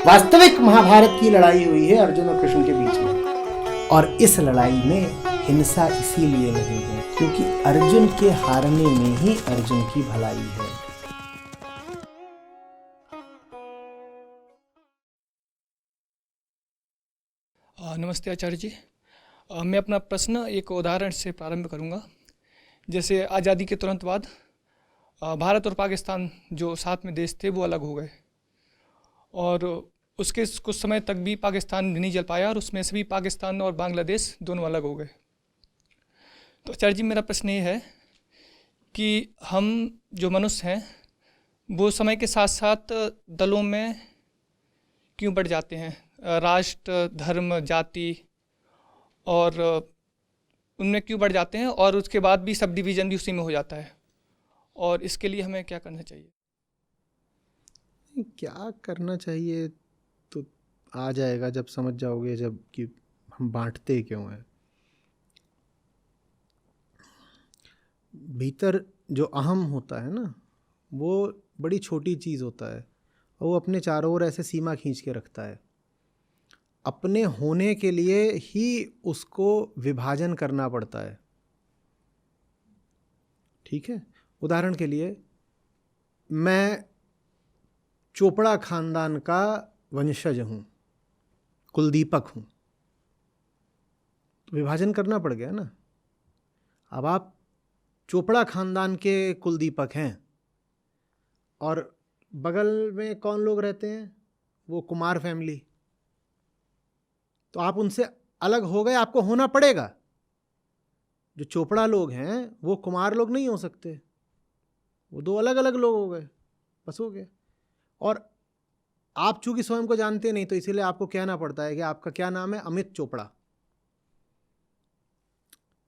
वास्तविक महाभारत की लड़ाई हुई है अर्जुन और कृष्ण के बीच में, और इस लड़ाई में हिंसा इसीलिए नहीं है क्योंकि अर्जुन के हारने में ही अर्जुन की भलाई है। नमस्ते आचार्य जी। मैं अपना प्रश्न एक उदाहरण से प्रारंभ करूंगा। जैसे आज़ादी के तुरंत बाद भारत और पाकिस्तान जो साथ में देश थे वो अलग हो गए, और उसके कुछ समय तक भी पाकिस्तान नहीं जल पाया, और उसमें से भी पाकिस्तान और बांग्लादेश दोनों अलग हो गए। तो आचार्य जी, मेरा प्रश्न ये है कि हम जो मनुष्य हैं वो समय के साथ साथ दलों में क्यों बढ़ जाते हैं? राष्ट्र, धर्म, जाति और उनमें क्यों बढ़ जाते हैं, और उसके बाद भी सब डिवीज़न भी उसी में हो जाता है, और इसके लिए हमें क्या करना चाहिए? क्या करना चाहिए तो आ जाएगा जब समझ जाओगे, जब कि हम बांटते क्यों हैं। भीतर जो अहम होता है ना, वो बड़ी छोटी चीज़ होता है, और वो अपने चारों ओर ऐसे सीमा खींच के रखता है। अपने होने के लिए ही उसको विभाजन करना पड़ता है। ठीक है, उदाहरण के लिए मैं चोपड़ा खानदान का वंशज हूँ, कुलदीपक हूँ, तो विभाजन करना पड़ गया ना। अब आप चोपड़ा खानदान के कुलदीपक हैं और बगल में कौन लोग रहते हैं, वो कुमार फैमिली, तो आप उनसे अलग हो गए, आपको होना पड़ेगा। जो चोपड़ा लोग हैं वो कुमार लोग नहीं हो सकते, वो दो अलग अलग लोग हो गए, बस हो गए। और आप चूंकि स्वयं को जानते नहीं, तो इसीलिए आपको कहना पड़ता है कि आपका क्या नाम है, अमित चोपड़ा।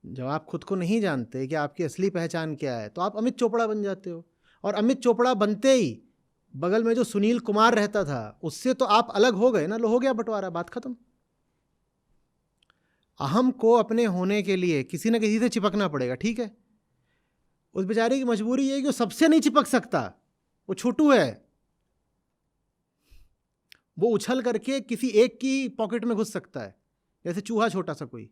जब आप खुद को नहीं जानते कि आपकी असली पहचान क्या है, तो आप अमित चोपड़ा बन जाते हो। और अमित चोपड़ा बनते ही बगल में जो सुनील कुमार रहता था उससे तो आप अलग हो गए ना, लो हो गया बंटवारा, बात खत्म। अहम को अपने होने के लिए किसी न किसी से चिपकना पड़ेगा, ठीक है। उस बेचारे की मजबूरी ये है कि वो सबसे नहीं चिपक सकता, वो छोटू है, वो उछल करके किसी एक की पॉकेट में घुस सकता है, जैसे चूहा छोटा सा कोई।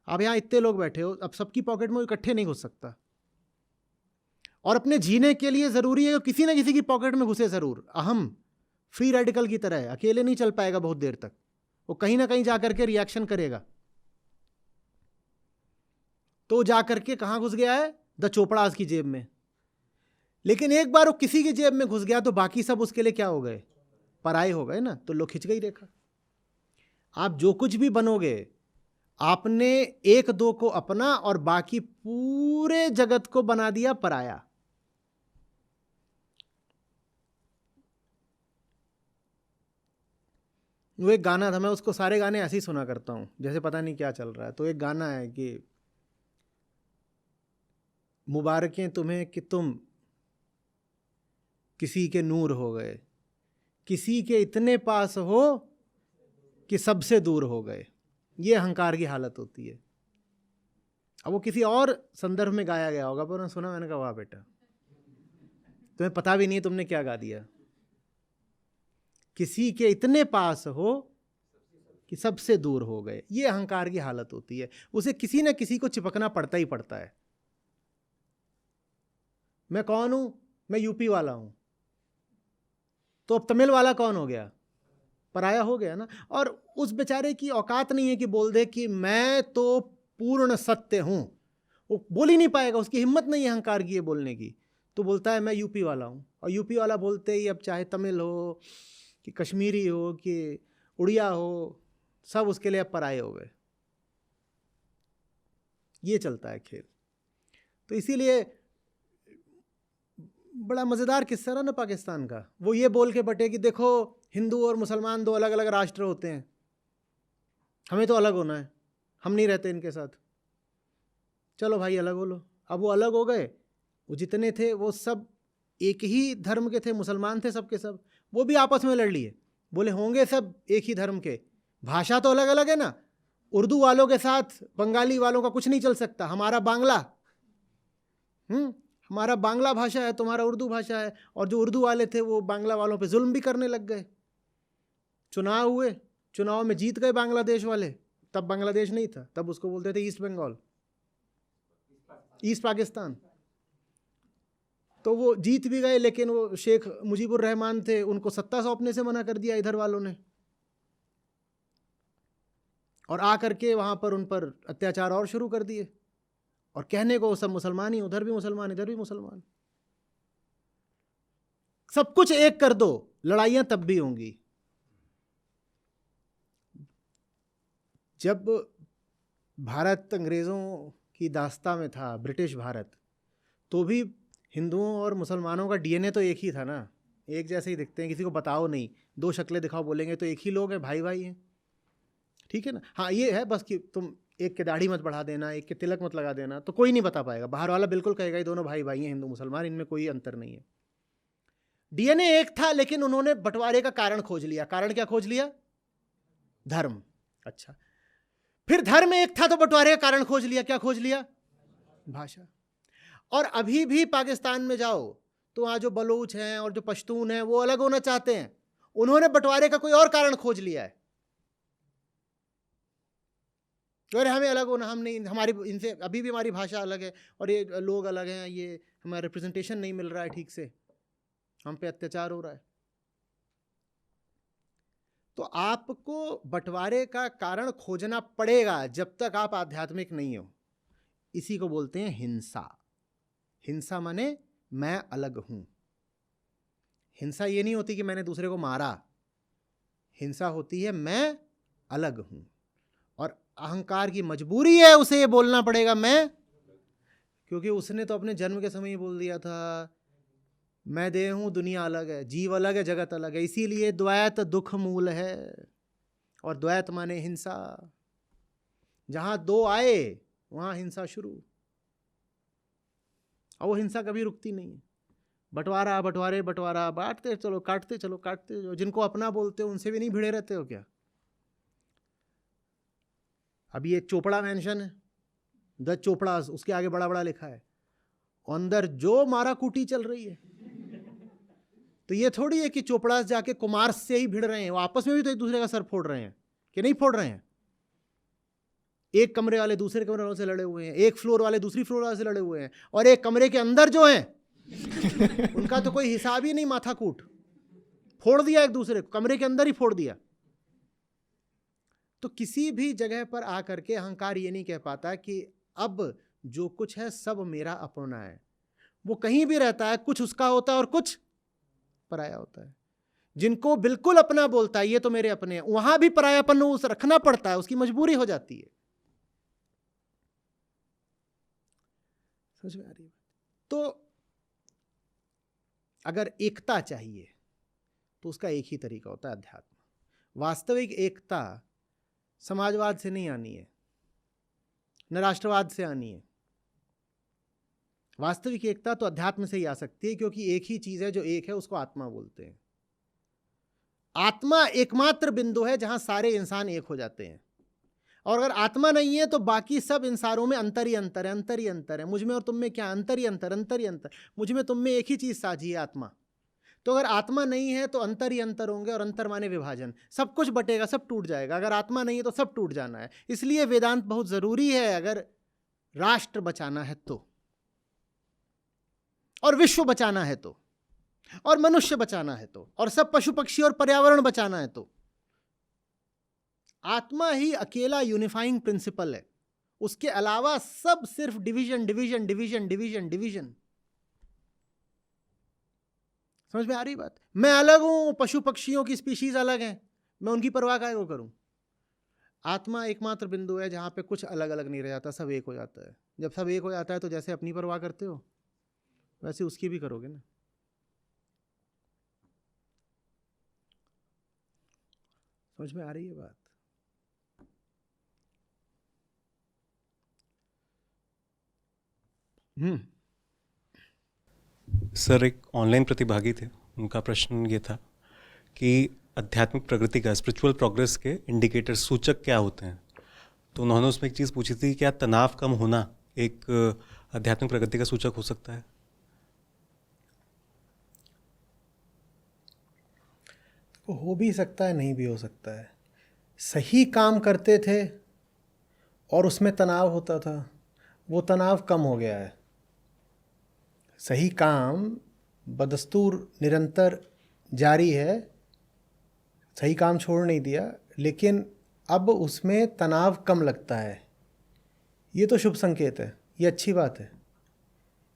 अब यहाँ इतने लोग बैठे हो, अब सबकी पॉकेट में इकट्ठे नहीं घुस सकता, और अपने जीने के लिए जरूरी है कि किसी न किसी की पॉकेट में घुसे जरूर। अहम फ्री रेडिकल की तरह है, अकेले नहीं चल पाएगा बहुत देर तक, वो कहीं ना कहीं जाकर के रिएक्शन करेगा। तो जाकर के कहाँ घुस गया है, द चोपड़ास की जेब में। लेकिन एक बार वो किसी की जेब में घुस गया तो बाकी सब उसके लिए क्या हो गए, पराये हो गए ना, तो लो खिंच गई रेखा। आप जो कुछ भी बनोगे, आपने एक दो को अपना और बाकी पूरे जगत को बना दिया पराया। वो एक गाना था, मैं उसको सारे गाने ऐसे ही सुना करता हूं जैसे पता नहीं क्या चल रहा है। तो एक गाना है कि मुबारकें तुम्हें कि तुम किसी के नूर हो गए, किसी के इतने पास हो कि सबसे दूर हो गए। ये अहंकार की हालत होती है। अब वो किसी और संदर्भ में गाया गया होगा, पर मैंने सुना, मैंने कहा वाह बेटा, तुम्हें पता भी नहीं है तुमने क्या गा दिया। किसी के इतने पास हो कि सबसे दूर हो गए, ये अहंकार की हालत होती है। उसे किसी न किसी को चिपकना पड़ता ही पड़ता है। मैं कौन हूं, मैं यूपी वाला हूं, तो अब तमिल वाला कौन हो गया, पराया हो गया ना। और उस बेचारे की औकात नहीं है कि बोल दे कि मैं तो पूर्ण सत्य हूं, वो बोल ही नहीं पाएगा, उसकी हिम्मत नहीं है अहंकार की ये बोलने की। तो बोलता है मैं यूपी वाला हूं, और यूपी वाला बोलते ही अब चाहे तमिल हो कि कश्मीरी हो कि उड़िया हो, सब उसके लिए अब पराये हो गए। ये चलता है खेल। तो इसीलिए बड़ा मज़ेदार किस्सा रहा ना पाकिस्तान का। वो ये बोल के बटे कि देखो हिंदू और मुसलमान दो अलग अलग राष्ट्र होते हैं, हमें तो अलग होना है, हम नहीं रहते इनके साथ। चलो भाई अलग हो लो। अब वो अलग हो गए, वो जितने थे वो सब एक ही धर्म के थे, मुसलमान थे सबके सब, वो भी आपस में लड़ लिए। बोले होंगे सब एक ही धर्म के, भाषा तो अलग अलग है ना, उर्दू वालों के साथ बंगाली वालों का कुछ नहीं चल सकता, हमारा बांग्ला हमारा बांग्ला भाषा है, तुम्हारा उर्दू भाषा है। और जो उर्दू वाले थे वो बांग्ला वालों पे जुल्म भी करने लग गए। चुनाव हुए, चुनाव में जीत गए बांग्लादेश वाले, तब बांग्लादेश नहीं था, तब उसको बोलते थे ईस्ट बंगाल, ईस्ट पाकिस्तान। तो वो जीत भी गए, लेकिन वो शेख मुजीबुर रहमान थे, उनको सत्ता सौंपने से मना कर दिया इधर वालों ने, और आकर के वहां पर उन पर अत्याचार और शुरू कर दिए, और कहने को सब मुसलमान ही, उधर भी मुसलमान इधर भी मुसलमान। सब कुछ एक कर दो, लड़ाइयां तब भी होंगी। जब भारत अंग्रेजों की दास्ता में था, ब्रिटिश भारत, तो भी हिंदुओं और मुसलमानों का डीएनए तो एक ही था ना, एक जैसे ही दिखते हैं, किसी को बताओ नहीं, दो शक्लें दिखाओ बोलेंगे तो एक ही लोग हैं, भाई भाई हैं, ठीक है ना। हाँ ये है बस कि तुम एक के दाढ़ी मत बढ़ा देना, एक के तिलक मत लगा देना, तो कोई नहीं बता पाएगा, बाहर वाला बिल्कुल कहेगा ये दोनों भाई भाई हैं, हिंदू मुसलमान, इनमें कोई अंतर नहीं है। डीएनए एक था, लेकिन उन्होंने बंटवारे का कारण खोज लिया। कारण क्या खोज लिया? धर्म। अच्छा, फिर धर्म एक था तो बंटवारे का कारण खोज लिया, क्या खोज लिया? भाषा। और अभी भी पाकिस्तान में जाओ तो वहां जो बलूच हैं और जो पश्तून हैं वो अलग होना चाहते हैं, उन्होंने बंटवारे का कोई और कारण खोज लिया है, और हमें अलग होना, हम नहीं, हमारी इनसे अभी भी हमारी भाषा अलग है और ये लोग अलग हैं, ये हमारा रिप्रेजेंटेशन नहीं मिल रहा है ठीक से, हम पे अत्याचार हो रहा है। तो आपको बंटवारे का कारण खोजना पड़ेगा जब तक आप आध्यात्मिक नहीं हो। इसी को बोलते हैं हिंसा। हिंसा माने मैं अलग हूं। हिंसा ये नहीं होती कि मैंने दूसरे को मारा, हिंसा होती है मैं अलग हूं, और अहंकार की मजबूरी है उसे ये बोलना पड़ेगा मैं, क्योंकि उसने तो अपने जन्म के समय ही बोल दिया था मैं देह हूं, दुनिया अलग है, जीव अलग है, जगत अलग है। इसीलिए द्वैत दुख मूल है, और द्वैत माने हिंसा। जहां दो आए वहां हिंसा शुरू, और वो हिंसा कभी रुकती नहीं है। बंटवारा बंटवारे बंटवारा, बांटते चलो, काटते चलो, काटते चलो। जिनको अपना बोलते हो उनसे भी नहीं भिड़े रहते हो क्या? अभी एक चोपड़ा मेंशन है, द चोपड़ा, उसके आगे बड़ा बड़ा लिखा है, अंदर जो मारा कूटी चल रही है। तो ये थोड़ी है कि चोपड़ा जाके कुमार से ही भिड़ रहे हैं, वो आपस में भी तो एक दूसरे का सर फोड़ रहे हैं, कि नहीं फोड़ रहे हैं? एक कमरे वाले दूसरे कमरे वालों से लड़े हुए हैं, एक फ्लोर वाले दूसरी फ्लोर वाले से लड़े हुए हैं, और एक कमरे के अंदर जो हैं उनका तो कोई हिसाब ही नहीं, माथा कूट फोड़ दिया एक दूसरे को, कमरे के अंदर ही फोड़ दिया। तो किसी भी जगह पर आकर के अहंकार ये नहीं कह पाता कि अब जो कुछ है सब मेरा अपना है। वो कहीं भी रहता है, कुछ उसका होता है और कुछ पराया होता है। जिनको बिल्कुल अपना बोलता है ये तो मेरे अपने हैं, वहां भी परायापन उसे रखना पड़ता है, उसकी मजबूरी हो जाती है। समझ में आ रही है? तो अगर एकता चाहिए तो उसका एक ही तरीका होता है, अध्यात्म। वास्तविक एकता समाजवाद से नहीं आनी है, न राष्ट्रवाद से आनी है। वास्तविक एकता तो अध्यात्म से ही आ सकती है, क्योंकि एक ही चीज है जो एक है, उसको आत्मा बोलते हैं। आत्मा एकमात्र बिंदु है जहां सारे इंसान एक हो जाते हैं, और अगर आत्मा नहीं है तो बाकी सब इंसानों में अंतर ही अंतर है, अंतर ही अंतर है। मुझ में और तुम में क्या अंतर ही अंतर, अंतर ही अंतर। मुझ में तुम में एक ही चीज साझी है, आत्मा। तो अगर आत्मा नहीं है तो अंतर ही अंतर होंगे, और अंतर माने विभाजन, सब कुछ बटेगा, सब टूट जाएगा। अगर आत्मा नहीं है तो सब टूट जाना है। इसलिए वेदांत बहुत जरूरी है, अगर राष्ट्र बचाना है तो, और विश्व बचाना है तो, और मनुष्य बचाना है तो, और सब पशु पक्षी और पर्यावरण बचाना है तो। आत्मा ही अकेला यूनिफाइंग प्रिंसिपल है, उसके अलावा सब सिर्फ division division division division division. समझ में आ रही बात? मैं अलग हूं, पशु पक्षियों की स्पीशीज अलग हैं, मैं उनकी परवाह काहे को करूं? आत्मा एकमात्र बिंदु है जहां पे कुछ अलग अलग नहीं रह जाता, सब एक हो जाता है। जब सब एक हो जाता है तो जैसे अपनी परवाह करते हो वैसे उसकी भी करोगे ना। समझ में आ रही है बात? सर, एक ऑनलाइन प्रतिभागी थे, उनका प्रश्न ये था कि आध्यात्मिक प्रगति का, स्पिरिचुअल प्रोग्रेस के इंडिकेटर, सूचक क्या होते हैं? तो उन्होंने उसमें एक चीज़ पूछी थी, क्या तनाव कम होना एक आध्यात्मिक प्रगति का सूचक हो सकता है? हो भी सकता है, नहीं भी हो सकता है। सही काम करते थे और उसमें तनाव होता था, वो तनाव कम हो गया है। सही काम बदस्तूर निरंतर जारी है, सही काम छोड़ नहीं दिया, लेकिन अब उसमें तनाव कम लगता है। ये तो शुभ संकेत है, ये अच्छी बात है।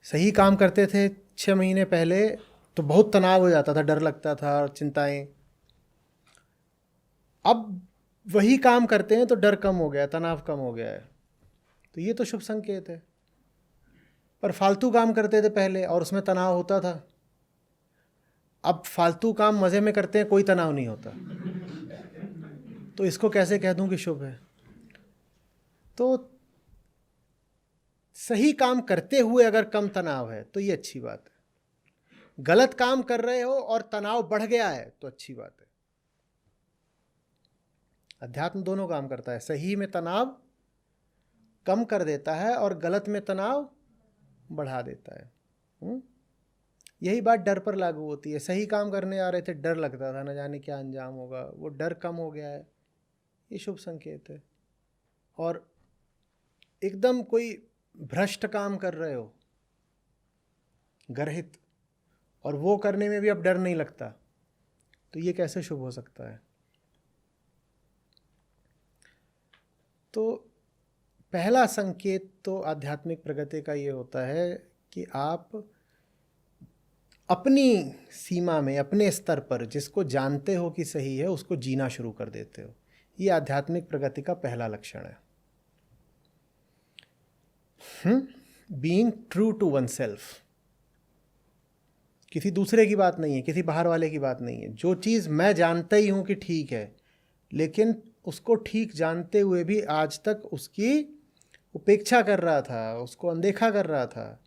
सही काम करते थे 6 महीने पहले तो बहुत तनाव हो जाता था, डर लगता था, चिंताएं। अब वही काम करते हैं तो डर कम हो गया, तनाव कम हो गया है, तो ये तो शुभ संकेत है। पर फालतू काम करते थे पहले और उसमें तनाव होता था, अब फालतू काम मज़े में करते हैं, कोई तनाव नहीं होता, तो इसको कैसे कह दूं कि शुभ है? तो सही काम करते हुए अगर कम तनाव है तो ये अच्छी बात है। गलत काम कर रहे हो और तनाव बढ़ गया है तो अच्छी बात है। अध्यात्म दोनों काम करता है, सही में तनाव कम कर देता है और गलत में तनाव बढ़ा देता है। यही बात डर पर लागू होती है। सही काम करने आ रहे थे, डर लगता था, न जाने क्या अंजाम होगा, वो डर कम हो गया है, ये शुभ संकेत है। और एकदम कोई भ्रष्ट काम कर रहे हो, गर्हित, और वो करने में भी अब डर नहीं लगता, तो ये कैसे शुभ हो सकता है? तो पहला संकेत तो आध्यात्मिक प्रगति का ये होता है कि आप अपनी सीमा में, अपने स्तर पर जिसको जानते हो कि सही है, उसको जीना शुरू कर देते हो। ये आध्यात्मिक प्रगति का पहला लक्षण है। Being true to one self. किसी दूसरे की बात नहीं है, किसी बाहर वाले की बात नहीं है। जो चीज़ मैं जानता ही हूँ कि ठीक है, लेकिन उसको ठीक जानते हुए भी आज तक उसकी उपेक्षा कर रहा था, उसको अनदेखा कर रहा था,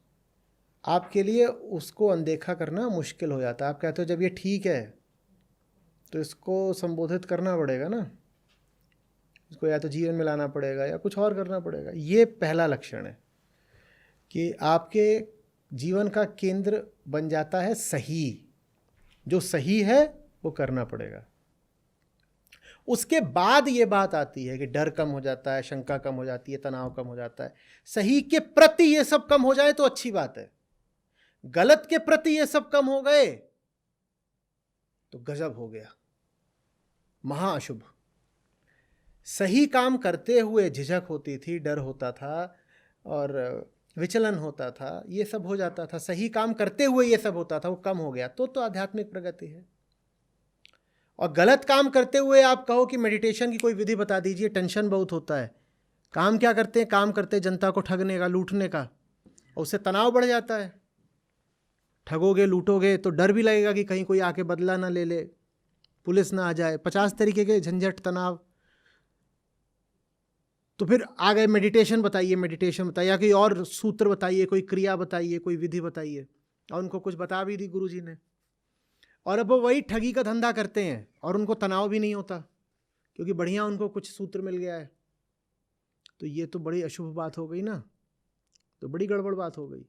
आपके लिए उसको अनदेखा करना मुश्किल हो जाता है। आप कहते हो जब ये ठीक है तो इसको संबोधित करना पड़ेगा ना, इसको या तो जीवन में लाना पड़ेगा या कुछ और करना पड़ेगा। ये पहला लक्षण है कि आपके जीवन का केंद्र बन जाता है सही। जो सही है वो करना पड़ेगा। उसके बाद ये बात आती है कि डर कम हो जाता है, शंका कम हो जाती है, तनाव कम हो जाता है। सही के प्रति ये सब कम हो जाए तो अच्छी बात है। गलत के प्रति ये सब कम हो गए तो गजब हो गया, महाअशुभ। सही काम करते हुए झिझक होती थी, डर होता था और विचलन होता था, ये सब हो जाता था। सही काम करते हुए ये सब होता था, वो कम हो गया, तो आध्यात्मिक प्रगति है। और गलत काम करते हुए आप कहो कि मेडिटेशन की कोई विधि बता दीजिए, टेंशन बहुत होता है। काम क्या करते हैं? काम करते जनता को ठगने का, लूटने का, और उससे तनाव बढ़ जाता है। ठगोगे, लूटोगे तो डर भी लगेगा कि कहीं कोई आके बदला ना ले ले, पुलिस ना आ जाए, 50 तरीके के झंझट, तनाव। तो फिर आ गए मेडिटेशन बताइए, मेडिटेशन बताइए, या कोई और सूत्र बताइए, कोई क्रिया बताइए, कोई विधि बताइए। और उनको कुछ बता भी दी गुरुजी ने, और अब वो वही ठगी का धंधा करते हैं और उनको तनाव भी नहीं होता क्योंकि बढ़िया उनको कुछ सूत्र मिल गया है। तो ये तो बड़ी अशुभ बात हो गई ना, तो बड़ी गड़बड़ बात हो गई।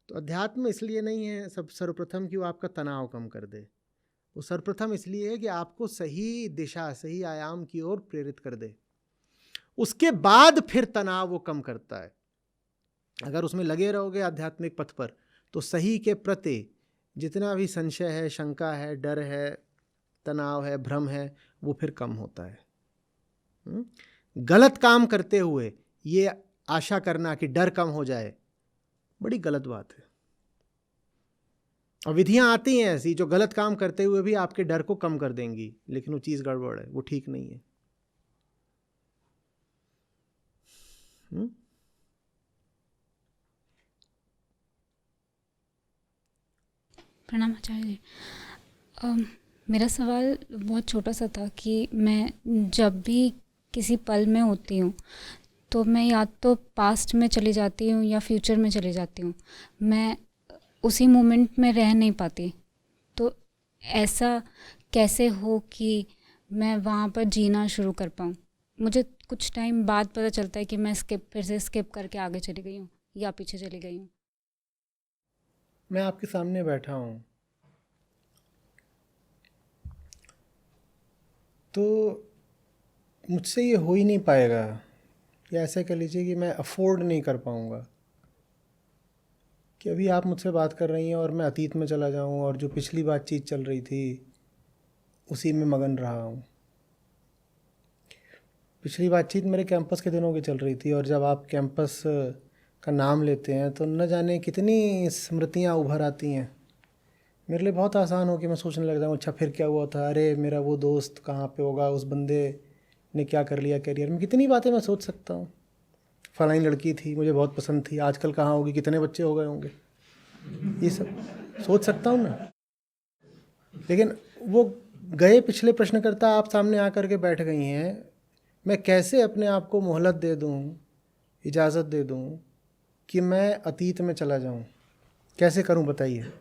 तो अध्यात्म इसलिए नहीं है सब सर्वप्रथम कि वो आपका तनाव कम कर दे। वो सर्वप्रथम इसलिए है कि आपको सही दिशा, सही आयाम की ओर प्रेरित कर दे। उसके बाद फिर तनाव वो कम करता है। अगर उसमें लगे रहोगे आध्यात्मिक पथ पर तो सही के प्रति जितना भी संशय है, शंका है, डर है, तनाव है, भ्रम है, वो फिर कम होता है। गलत काम करते हुए ये आशा करना कि डर कम हो जाए, बड़ी गलत बात है। और विधियां आती हैं ऐसी जो गलत काम करते हुए भी आपके डर को कम कर देंगी, लेकिन वो चीज़ गड़बड़ है, वो ठीक नहीं है। प्रणाम आचार्य जी। मेरा सवाल बहुत छोटा सा था कि मैं जब भी किसी पल में होती हूँ तो मैं या तो पास्ट में चली जाती हूँ या फ्यूचर में चली जाती हूँ। मैं उसी मोमेंट में रह नहीं पाती। तो ऐसा कैसे हो कि मैं वहाँ पर जीना शुरू कर पाऊँ? मुझे कुछ टाइम बाद पता चलता है कि मैं फिर से स्किप करके आगे चली गई हूँ या पीछे चली गई हूँ। मैं आपके सामने बैठा हूँ तो मुझसे ये हो ही नहीं पाएगा, या ऐसा कह लीजिए कि मैं अफोर्ड नहीं कर पाऊँगा कि अभी आप मुझसे बात कर रही हैं और मैं अतीत में चला जाऊँ और जो पिछली बातचीत चल रही थी उसी में मगन रहा हूँ। पिछली बातचीत मेरे कैंपस के दिनों की चल रही थी, और जब आप कैंपस का नाम लेते हैं तो न जाने कितनी स्मृतियाँ उभर आती हैं। मेरे लिए बहुत आसान हो कि मैं सोचने लग जाऊँ, अच्छा फिर क्या हुआ था, अरे मेरा वो दोस्त कहाँ पे होगा, उस बंदे ने क्या कर लिया करियर में, कितनी बातें मैं सोच सकता हूँ। फलानी लड़की थी, मुझे बहुत पसंद थी, आजकल कहाँ होगी, कितने बच्चे हो गए होंगे, ये सब सोच सकता हूँ ना। लेकिन वो गए पिछले प्रश्नकर्ता आप सामने आकर के बैठ गई हैं, मैं कैसे अपने आप को मोहलत दे दूँ, इजाज़त दे दूँ कि मैं अतीत में चला जाऊँ? कैसे करूँ बताइए?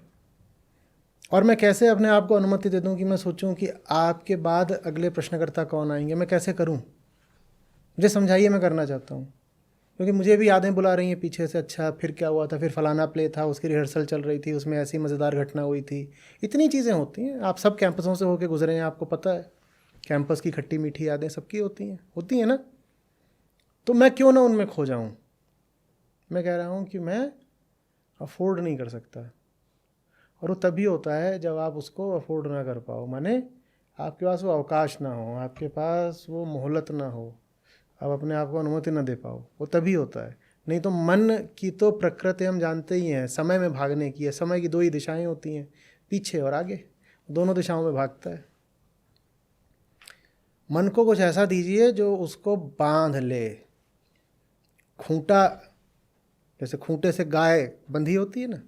और मैं कैसे अपने आप को अनुमति दे दूँ कि मैं सोचूं कि आपके बाद अगले प्रश्नकर्ता कौन आएंगे? मैं कैसे करूँ? मुझे समझाइए, मैं करना चाहता हूँ, क्योंकि मुझे भी यादें बुला रही हैं पीछे से। अच्छा फिर क्या हुआ था, फिर फलाना प्ले था, उसकी रिहर्सल चल रही थी, उसमें ऐसी मज़ेदार घटना हुई थी। इतनी चीज़ें होती हैं, आप सब कैंपसों से होके गुजरे हैं, आपको पता है कैंपस की खट्टी मीठी यादें सबकी होती हैं ना। तो मैं क्यों ना उनमें खो जाऊँ? मैं कह रहा हूँ कि मैं अफोर्ड नहीं कर सकता, और वो तभी होता है जब आप उसको अफोर्ड ना कर पाओ, माने आपके पास वो अवकाश ना हो, आपके पास वो मोहलत ना हो, आप अपने आप को अनुमति ना दे पाओ, वो तभी होता है। नहीं तो मन की तो प्रकृति हम जानते ही हैं, समय में भागने की है। समय की दो ही दिशाएं होती हैं, पीछे और आगे, दोनों दिशाओं में भागता है। मन को कुछ ऐसा दीजिए जो उसको बांध ले, खूंटा, जैसे खूंटे से गाय बंधी होती है ना,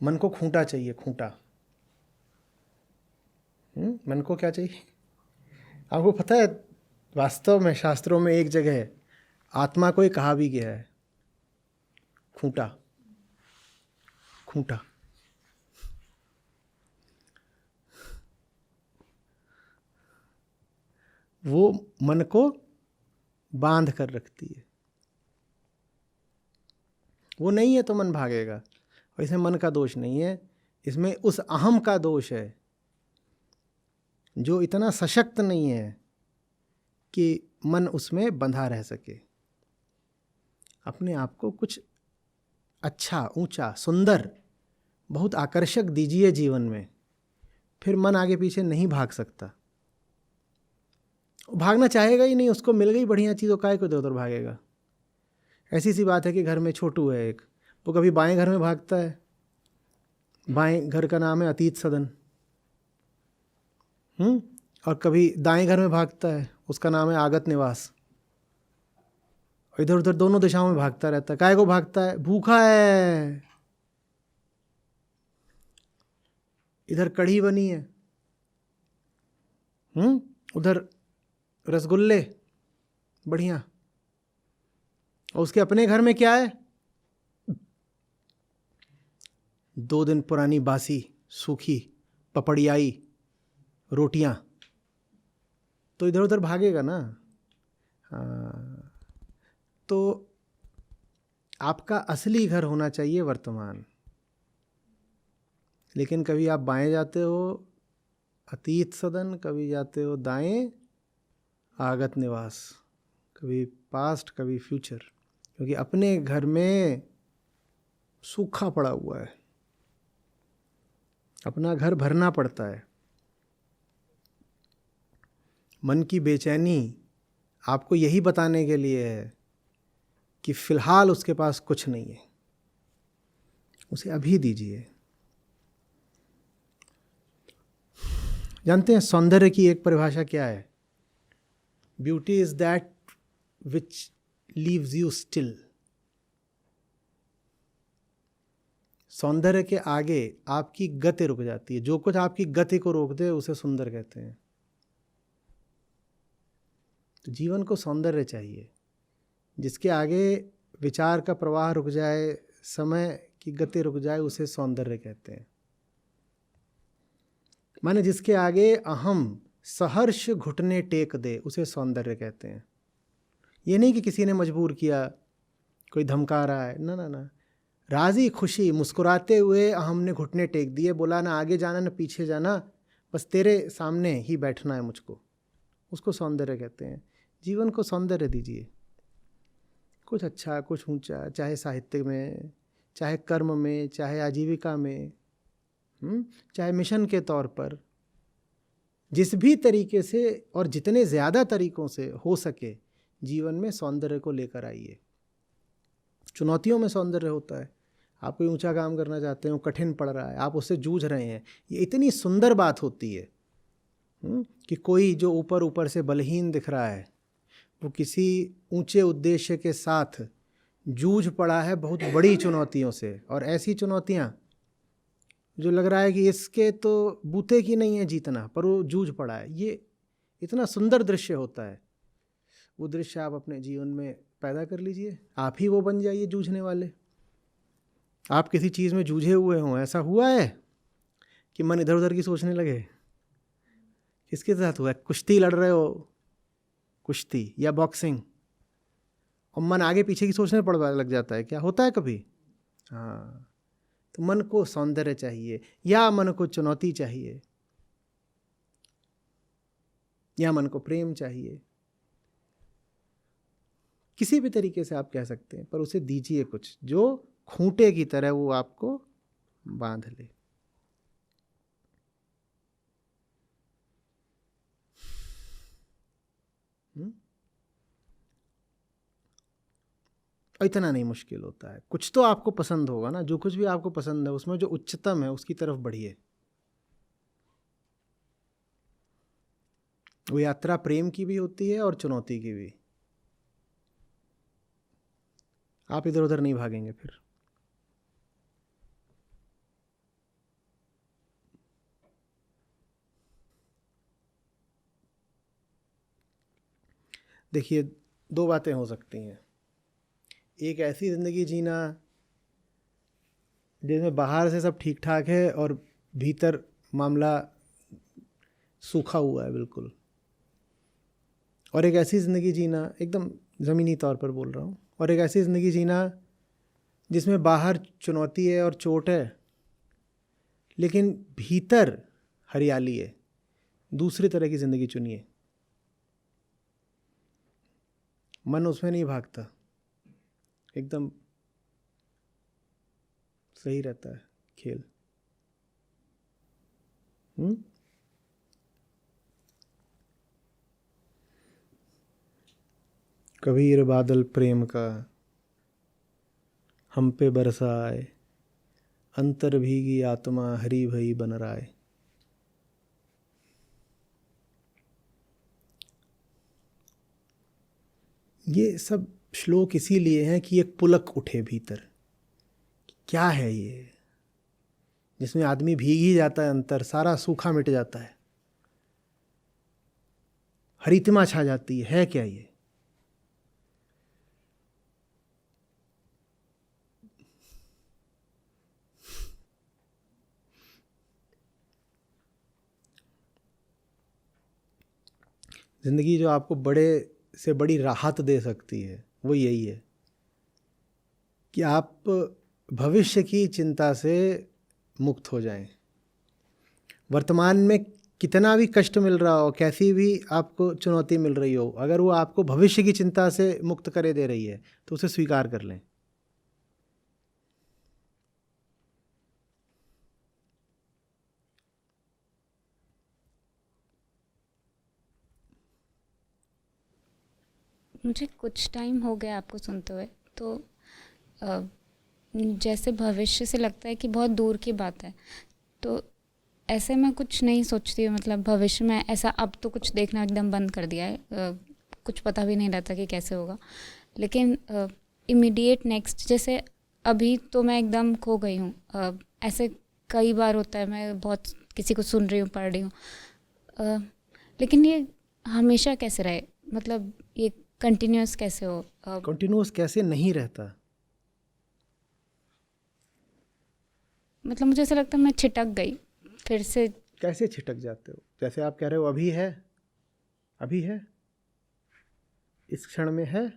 मन को खूंटा चाहिए, खूंटा। मन को क्या चाहिए? आपको पता है वास्तव में शास्त्रों में एक जगह आत्मा को ही कहा भी गया है, खूंटा, खूंटा। वो मन को बांध कर रखती है, वो नहीं है तो मन भागेगा। और इसमें मन का दोष नहीं है, इसमें उस अहम का दोष है जो इतना सशक्त नहीं है कि मन उसमें बंधा रह सके। अपने आप को कुछ अच्छा, ऊंचा, सुंदर, बहुत आकर्षक दीजिए जीवन में, फिर मन आगे पीछे नहीं भाग सकता। भागना चाहेगा ही नहीं, उसको मिल गई बढ़िया चीज़, काहे को इधर उधर भागेगा। ऐसी सी बात है कि घर में छोटू है एक, वो कभी बाएं घर में भागता है, बाएं घर का नाम है अतीत सदन, और कभी दाएं घर में भागता है, उसका नाम है आगत निवास। और इधर उधर दोनों दिशाओं में भागता रहता है। काहे को भागता है? भूखा है। इधर कढ़ी बनी है, उधर रसगुल्ले बढ़िया, और उसके अपने घर में क्या है? 2 दिन पुरानी बासी सूखी पपड़ियाई रोटियां। तो इधर उधर भागेगा ना। हाँ, तो आपका असली घर होना चाहिए वर्तमान। लेकिन कभी आप बाएं जाते हो अतीत सदन, कभी जाते हो दाएं आगत निवास, कभी पास्ट कभी फ्यूचर, क्योंकि अपने घर में सूखा पड़ा हुआ है, अपना घर भरना पड़ता है। मन की बेचैनी आपको यही बताने के लिए है कि फिलहाल उसके पास कुछ नहीं है, उसे अभी दीजिए। जानते हैं सौंदर्य की एक परिभाषा क्या है? Beauty is that which leaves you still. सौंदर्य के आगे आपकी गति रुक जाती है। जो कुछ आपकी गति को रोक दे उसे सुंदर कहते हैं। तो जीवन को सौंदर्य चाहिए, जिसके आगे विचार का प्रवाह रुक जाए, समय की गति रुक जाए, उसे सौंदर्य कहते हैं। माने जिसके आगे अहम सहर्ष घुटने टेक दे, उसे सौंदर्य कहते हैं। ये नहीं कि किसी ने मजबूर किया, कोई धमका रहा है, ना ना ना, राजी खुशी मुस्कुराते हुए अहम ने घुटने टेक दिए, बोला ना आगे जाना ना पीछे जाना, बस तेरे सामने ही बैठना है मुझको, उसको सौंदर्य कहते हैं। जीवन को सौंदर्य दीजिए, कुछ अच्छा, कुछ ऊंचा, चाहे साहित्य में, चाहे कर्म में, चाहे आजीविका में, चाहे मिशन के तौर पर, जिस भी तरीके से और जितने ज़्यादा तरीक़ों से हो सके जीवन में सौंदर्य को लेकर आइए। चुनौतियों में सौंदर्य होता है। आप कोई ऊंचा काम करना चाहते हो, कठिन पड़ रहा है, आप उससे जूझ रहे हैं, ये इतनी सुंदर बात होती है कि कोई जो ऊपर ऊपर से बलहीन दिख रहा है वो किसी ऊंचे उद्देश्य के साथ जूझ पड़ा है बहुत बड़ी चुनौतियों से, और ऐसी चुनौतियां जो लग रहा है कि इसके तो बूते की नहीं है जीतना, पर वो जूझ पड़ा है। ये इतना सुंदर दृश्य होता है। वो दृश्य आप अपने जीवन में पैदा कर लीजिए, आप ही वो बन जाइए जूझने वाले। आप किसी चीज़ में जूझे हुए हों, ऐसा हुआ है कि मन इधर उधर की सोचने लगे? किसके साथ हुआ है? कुश्ती लड़ रहे हो, कुश्ती या बॉक्सिंग, और मन आगे पीछे की सोचने पड़ लग जाता है, क्या होता है कभी? हाँ, तो मन को सौंदर्य चाहिए, या मन को चुनौती चाहिए, या मन को प्रेम चाहिए, किसी भी तरीके से आप कह सकते हैं, पर उसे दीजिए कुछ जो खूंटे की तरह वो आपको बांध ले। इतना नहीं मुश्किल होता है। कुछ तो आपको पसंद होगा ना, जो कुछ भी आपको पसंद है उसमें जो उच्चतम है उसकी तरफ बढ़िए। वो यात्रा प्रेम की भी होती है और चुनौती की भी। आप इधर उधर नहीं भागेंगे फिर। देखिए, दो बातें हो सकती हैं। एक ऐसी ज़िंदगी जीना जिसमें बाहर से सब ठीक ठाक है और भीतर मामला सूखा हुआ है बिल्कुल, और एक ऐसी ज़िंदगी जीना, एकदम ज़मीनी तौर पर बोल रहा हूँ, और एक ऐसी ज़िंदगी जीना जिसमें बाहर चुनौती है और चोट है लेकिन भीतर हरियाली है। दूसरी तरह की ज़िंदगी चुनिए। मन उसमें नहीं भागता, एकदम सही रहता है खेल। कबीर बादल प्रेम का हम पे बरसाए, अंतर भीगी आत्मा हरी भई बन राय। ये सब श्लोक इसीलिए हैं कि एक पुलक उठे भीतर, क्या है ये, जिसमें आदमी भीग ही जाता है, अंतर सारा सूखा मिट जाता है, हरितिमा छा जाती है क्या ये? जिंदगी जो आपको बड़े से बड़ी राहत दे सकती है वो यही है कि आप भविष्य की चिंता से मुक्त हो जाएं। वर्तमान में कितना भी कष्ट मिल रहा हो, कैसी भी आपको चुनौती मिल रही हो, अगर वो आपको भविष्य की चिंता से मुक्त करे दे रही है तो उसे स्वीकार कर लें। मुझे कुछ टाइम हो गया आपको सुनते हुए, तो जैसे भविष्य से लगता है कि बहुत दूर की बात है, तो ऐसे मैं कुछ नहीं सोचती हूँ। मतलब भविष्य में ऐसा अब तो कुछ देखना एकदम बंद कर दिया है, कुछ पता भी नहीं रहता कि कैसे होगा। लेकिन इमीडिएट नेक्स्ट, जैसे अभी तो मैं एकदम खो गई हूँ। ऐसे कई बार होता है, मैं बहुत किसी को सुन रही हूँ, पढ़ रही हूँ, लेकिन ये हमेशा कैसे रहे, मतलब ये कंटिन्यूअस कैसे हो? कंटिन्यूअस कैसे नहीं रहता? मतलब मुझे ऐसा लगता है मैं छिटक गई फिर से। कैसे छिटक जाते हो? जैसे आप कह रहे हो अभी है, अभी है, इस क्षण में है,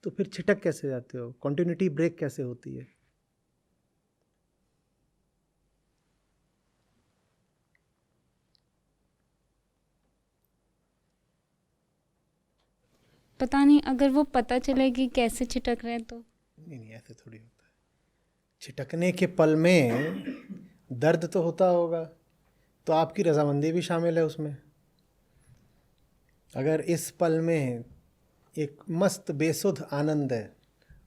तो फिर छिटक कैसे जाते हो? कंटिन्यूटी ब्रेक कैसे होती है? पता नहीं, अगर वो पता चले कि कैसे छिटक रहे हैं तो। नहीं, ऐसे थोड़ी होता है। छिटकने के पल में दर्द तो होता होगा, तो आपकी रजामंदी भी शामिल है उसमें। अगर इस पल में एक मस्त बेसुध आनंद है,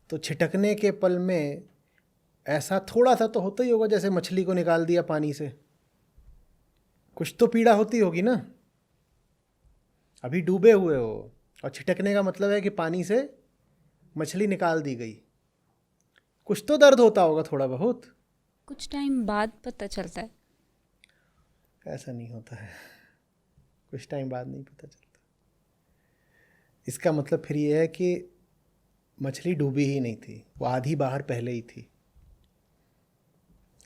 तो छिटकने के पल में ऐसा थोड़ा सा तो होता ही होगा, जैसे मछली को निकाल दिया पानी से, कुछ तो पीड़ा होती होगी ना। अभी डूबे हुए हो और छिटकने का मतलब है कि पानी से मछली निकाल दी गई, कुछ तो दर्द होता होगा थोड़ा बहुत। कुछ टाइम बाद पता चलता है। ऐसा नहीं होता है, कुछ टाइम बाद नहीं पता चलता। इसका मतलब फिर ये है कि मछली डूबी ही नहीं थी, वो आधी बाहर पहले ही थी।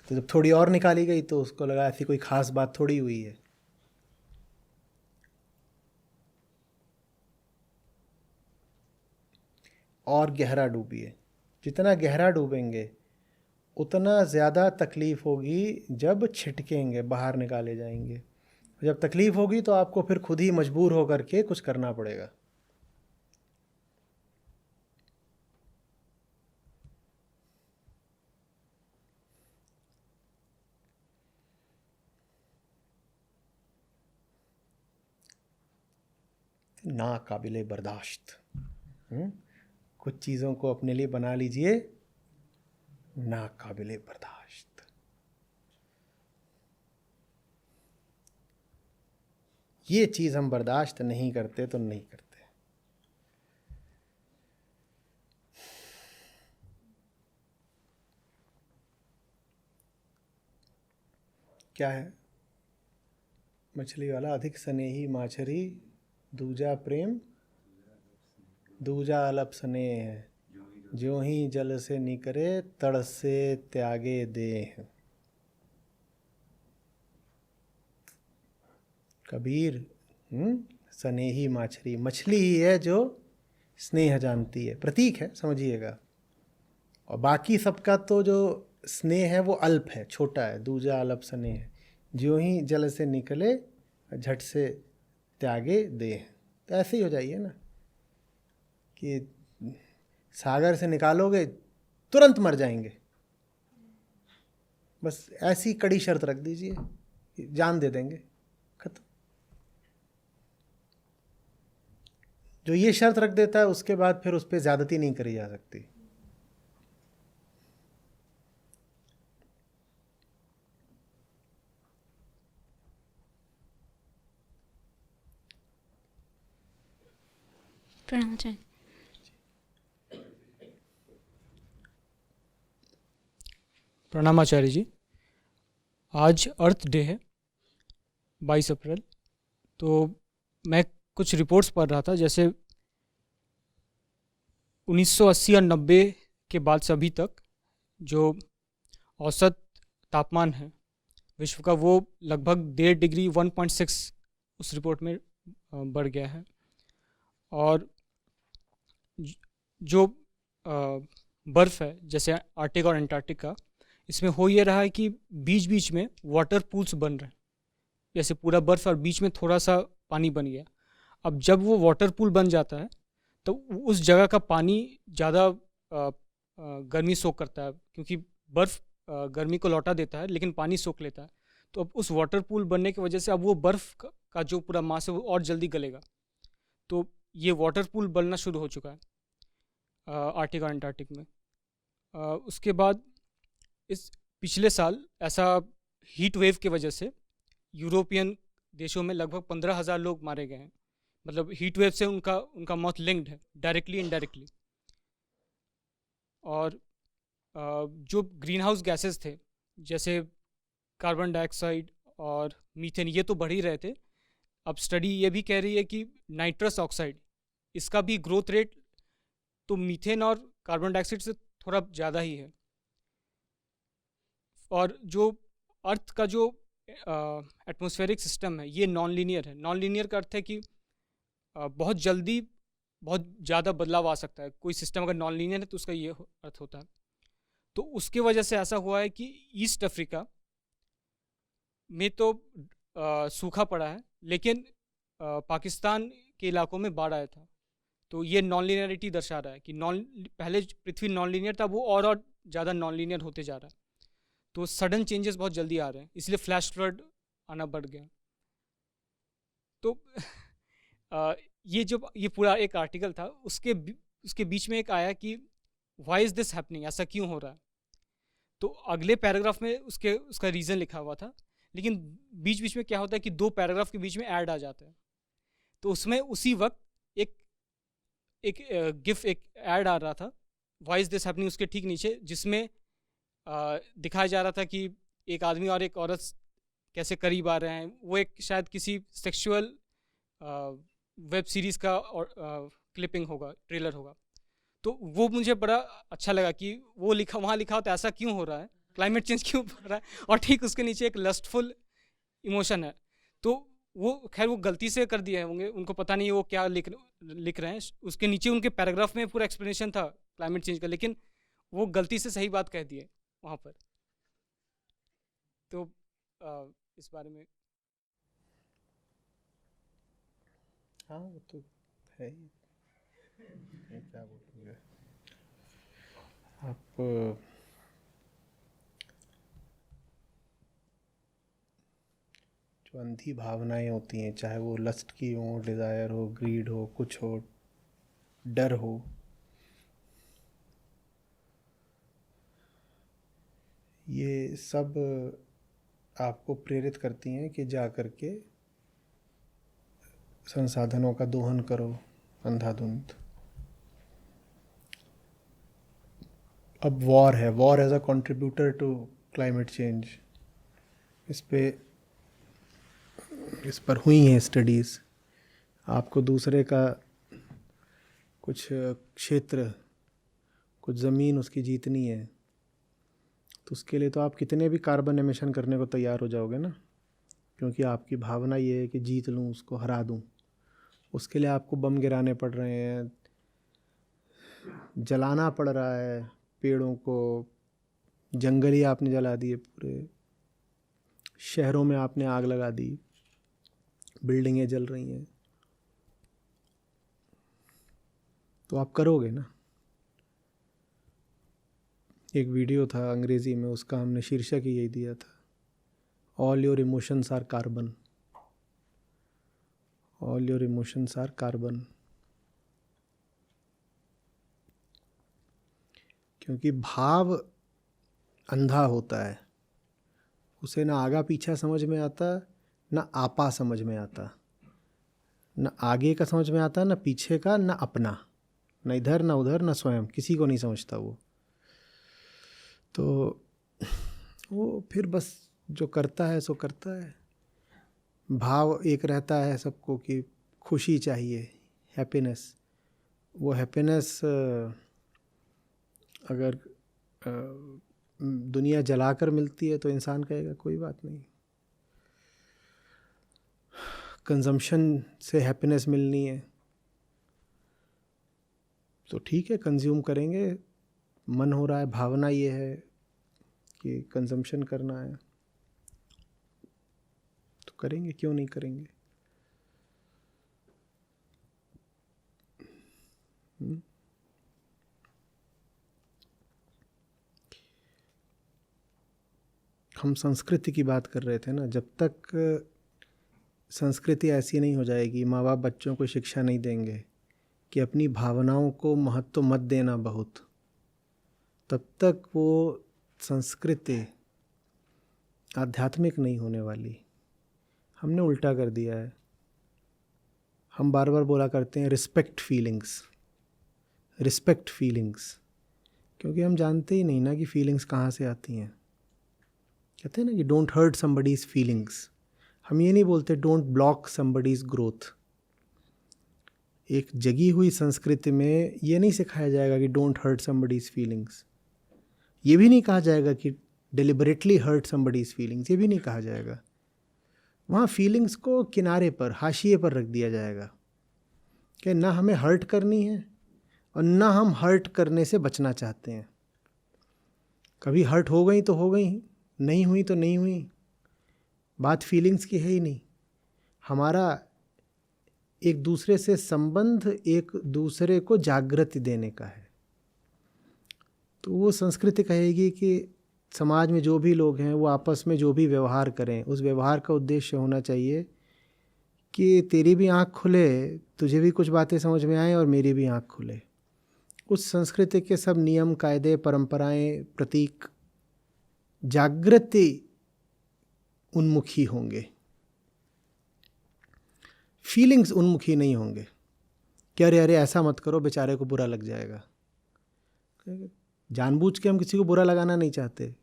तो जब थोड़ी और निकाली गई तो उसको लगा ऐसी कोई ख़ास बात थोड़ी हुई है। और गहरा डूबिए, जितना गहरा डूबेंगे उतना ज़्यादा तकलीफ़ होगी जब छिटकेंगे, बाहर निकाले जाएंगे। जब तकलीफ़ होगी तो आपको फिर खुद ही मजबूर होकर के कुछ करना पड़ेगा। ना काबिले बर्दाश्त। कुछ चीज़ों को अपने लिए बना लीजिए ना काबिले बर्दाश्त। ये चीज़ हम बर्दाश्त नहीं करते तो नहीं करते। क्या है? मछली वाला अधिक स्नेही माछरी, दूजा प्रेम दूजा अलप स्नेह है, ज्यों ही जल से निकरे तड़ से त्यागे देह। कबीर स्नेही माछरी, मछली ही है जो स्नेह जानती है, प्रतीक है समझिएगा। और बाकी सबका तो जो स्नेह है वो अल्प है, छोटा है, दूजा अलप स्नेह, ज्यों ही जल से निकले झट से त्यागे देह। तो ऐसे ही हो जाइए ना कि सागर से निकालोगे तुरंत मर जाएंगे, बस ऐसी कड़ी शर्त रख दीजिए, जान दे देंगे, खत्म। जो ये शर्त रख देता है उसके बाद फिर उस पर ज़्यादती नहीं करी जा सकती। प्रणाम आचार्य। प्रणाम आचार्य जी। आज अर्थ डे है 22 अप्रैल। तो मैं कुछ रिपोर्ट्स पढ़ रहा था, जैसे 1980 और 90 के बाद से अभी तक जो औसत तापमान है विश्व का वो लगभग 1.5 डिग्री 1.6 उस रिपोर्ट में बढ़ गया है। और जो बर्फ़ है जैसे आर्कटिक और अंटार्कटिक का, इसमें हो ये रहा है कि बीच बीच में वाटर पूल्स बन रहे हैं, जैसे पूरा बर्फ़ और बीच में थोड़ा सा पानी बन गया। अब जब वो वाटर पूल बन जाता है तो उस जगह का पानी ज़्यादा गर्मी सोख करता है, क्योंकि बर्फ़ गर्मी को लौटा देता है लेकिन पानी सोख लेता है। तो अब उस वाटर पूल बनने की वजह से अब वो बर्फ़ का जो पूरा मास है वो और जल्दी गलेगा। तो ये वाटर पूल बनना शुरू हो चुका है आर्कटिक और अंटार्कटिक में। उसके बाद इस पिछले साल ऐसा हीट वेव की वजह से यूरोपियन देशों में लगभग 15,000 लोग मारे गए हैं। मतलब हीट वेव से उनका मौत लिंक्ड है डायरेक्टली इनडायरेक्टली। और जो ग्रीन हाउस गैसेस थे जैसे कार्बन डाइऑक्साइड और मीथेन, ये तो बढ़ ही रहे थे। अब स्टडी ये भी कह रही है कि नाइट्रस ऑक्साइड, इसका भी ग्रोथ रेट तो मीथेन और कार्बन डाइऑक्साइड से थोड़ा ज़्यादा ही है। और जो अर्थ का जो एटमॉस्फेरिक सिस्टम है ये नॉन लीनियर है। नॉन लीनियर का अर्थ है कि बहुत जल्दी बहुत ज़्यादा बदलाव आ सकता है। कोई सिस्टम अगर नॉन लीनियर है तो उसका ये अर्थ होता है। तो उसके वजह से ऐसा हुआ है कि ईस्ट अफ्रीका में तो सूखा पड़ा है, लेकिन पाकिस्तान के इलाकों में बाढ़ आया था। तो ये नॉन लीनियरिटी दर्शा रहा है कि पहले पृथ्वी नॉन लीनियर था, वो और ज़्यादा नॉन लीनियर होते जा रहा है। तो सडन चेंजेस बहुत जल्दी आ रहे हैं, इसलिए फ्लैश फ्लड आना बढ़ गया। तो ये पूरा एक आर्टिकल था, उसके बीच में एक आया कि व्हाई इज़ दिस हैपनिंग, ऐसा क्यों हो रहा है। तो अगले पैराग्राफ में उसका रीज़न लिखा हुआ था, लेकिन बीच बीच में क्या होता है कि 2 पैराग्राफ के बीच में ऐड आ जाता है। तो उसमें उसी वक्त एक ऐड आ रहा था, व्हाई इज़ दिस हैपनिंग, उसके ठीक नीचे, जिसमें दिखाया जा रहा था कि एक आदमी और एक औरत कैसे करीब आ रहे हैं। वो एक शायद किसी सेक्सुअल वेब सीरीज़ का क्लिपिंग होगा, ट्रेलर होगा। तो वो मुझे बड़ा अच्छा लगा कि वो वहाँ लिखा होता है ऐसा क्यों हो रहा है, क्लाइमेट चेंज क्यों हो रहा है, और ठीक उसके नीचे एक लस्टफुल इमोशन है। तो वो खैर वो गलती से कर दिए होंगे, उनको पता नहीं वो क्या लिख रहे हैं। उसके नीचे उनके पैराग्राफ में पूरा एक्सप्लेनेशन था क्लाइमेट चेंज का, लेकिन वो गलती से सही बात कह दिए वहाँ पर। तो इस बारे में हाँ वो तो है ही, ये क्या बोलूँगा। आप जो अंधी भावनाएं होती हैं, चाहे वो लस्ट की हो, डिज़ायर हो, ग्रीड हो, कुछ हो, डर हो, ये सब आपको प्रेरित करती हैं कि जा कर के संसाधनों का दोहन करो अंधाधुंध। अब वॉर है, war as a contributor to climate change, इस पर हुई हैं स्टडीज़। आपको दूसरे का कुछ क्षेत्र, कुछ ज़मीन उसकी जीतनी है, तो उसके लिए तो आप कितने भी कार्बन एमिशन करने को तैयार हो जाओगे ना, क्योंकि आपकी भावना ये है कि जीत लूँ, उसको हरा दूँ। उसके लिए आपको बम गिराने पड़ रहे हैं, जलाना पड़ रहा है पेड़ों को, जंगल ही आपने जला दिए, पूरे शहरों में आपने आग लगा दी, बिल्डिंगें जल रही हैं, तो आप करोगे ना। एक वीडियो था अंग्रेज़ी में, उसका हमने शीर्षक ही यही दिया था, all your emotions are carbon, all your emotions are carbon. क्योंकि भाव अंधा होता है, उसे ना आगा पीछा समझ में आता, ना आपा समझ में आता, ना आगे का समझ में आता, ना पीछे का, ना अपना, ना इधर ना उधर, ना स्वयं, किसी को नहीं समझता वो। तो वो फिर बस जो करता है सो करता है। भाव एक रहता है सबको कि खुशी चाहिए, हैप्पीनेस। वो हैप्पीनेस अगर दुनिया जलाकर मिलती है तो इंसान कहेगा कोई बात नहीं। कंजम्पशन से हैप्पीनेस मिलनी है तो ठीक है, कंज्यूम करेंगे। मन हो रहा है, भावना ये है कि कंजम्पशन करना है तो करेंगे, क्यों नहीं करेंगे। हम संस्कृति की बात कर रहे थे ना, जब तक संस्कृति ऐसी नहीं हो जाएगी, माँ बाप बच्चों को शिक्षा नहीं देंगे कि अपनी भावनाओं को महत्व मत देना बहुत, तब तक वो संस्कृति आध्यात्मिक नहीं होने वाली। हमने उल्टा कर दिया है। हम बार बार बोला करते हैं रिस्पेक्ट फीलिंग्स, रिस्पेक्ट फीलिंग्स, क्योंकि हम जानते ही नहीं ना कि फीलिंग्स कहाँ से आती हैं। कहते हैं ना कि डोंट हर्ट समबडीज़ फीलिंग्स। हम ये नहीं बोलते डोंट ब्लॉक समबडीज़ ग्रोथ। एक जगी हुई संस्कृति में ये नहीं सिखाया जाएगा कि डोंट हर्ट समबडीज़ फीलिंग्स। ये भी नहीं कहा जाएगा कि डिलिबरेटली हर्ट समबडीज़ फीलिंग्स, ये भी नहीं कहा जाएगा। वहाँ फीलिंग्स को किनारे पर, हाशिए पर रख दिया जाएगा कि ना हमें हर्ट करनी है और ना हम हर्ट करने से बचना चाहते हैं। कभी हर्ट हो गई तो हो गई, नहीं हुई तो नहीं हुई। बात फीलिंग्स की है ही नहीं। हमारा एक दूसरे से संबंध, एक दूसरे को जागृति देने का है। तो वो संस्कृति कहेगी कि समाज में जो भी लोग हैं वो आपस में जो भी व्यवहार करें, उस व्यवहार का उद्देश्य होना चाहिए कि तेरी भी आँख खुले, तुझे भी कुछ बातें समझ में आए और मेरी भी आँख खुले। उस संस्कृति के सब नियम, कायदे, परंपराएं, प्रतीक जागृति उन्मुखी होंगे, फीलिंग्स उन्मुखी नहीं होंगे कि अरे अरे ऐसा मत करो, बेचारे को बुरा लग जाएगा। जानबूझ के हम किसी को बुरा लगाना नहीं चाहते,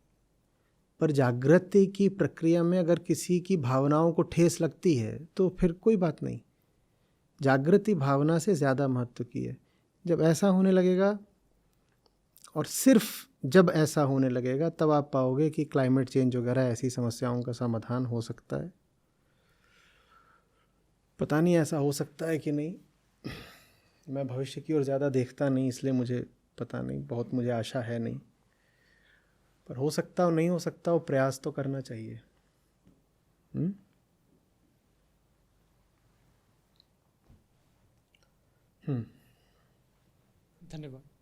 पर जागृति की प्रक्रिया में अगर किसी की भावनाओं को ठेस लगती है तो फिर कोई बात नहीं। जागृति भावना से ज़्यादा महत्व की है। जब ऐसा होने लगेगा, और सिर्फ जब ऐसा होने लगेगा, तब आप पाओगे कि क्लाइमेट चेंज वगैरह ऐसी समस्याओं का समाधान हो सकता है। पता नहीं ऐसा हो सकता है कि नहीं, मैं भविष्य की ओर ज़्यादा देखता नहीं, इसलिए मुझे पता नहीं, बहुत मुझे आशा है नहीं, पर हो सकता हो, नहीं हो सकता हो, प्रयास तो करना चाहिए। धन्यवाद।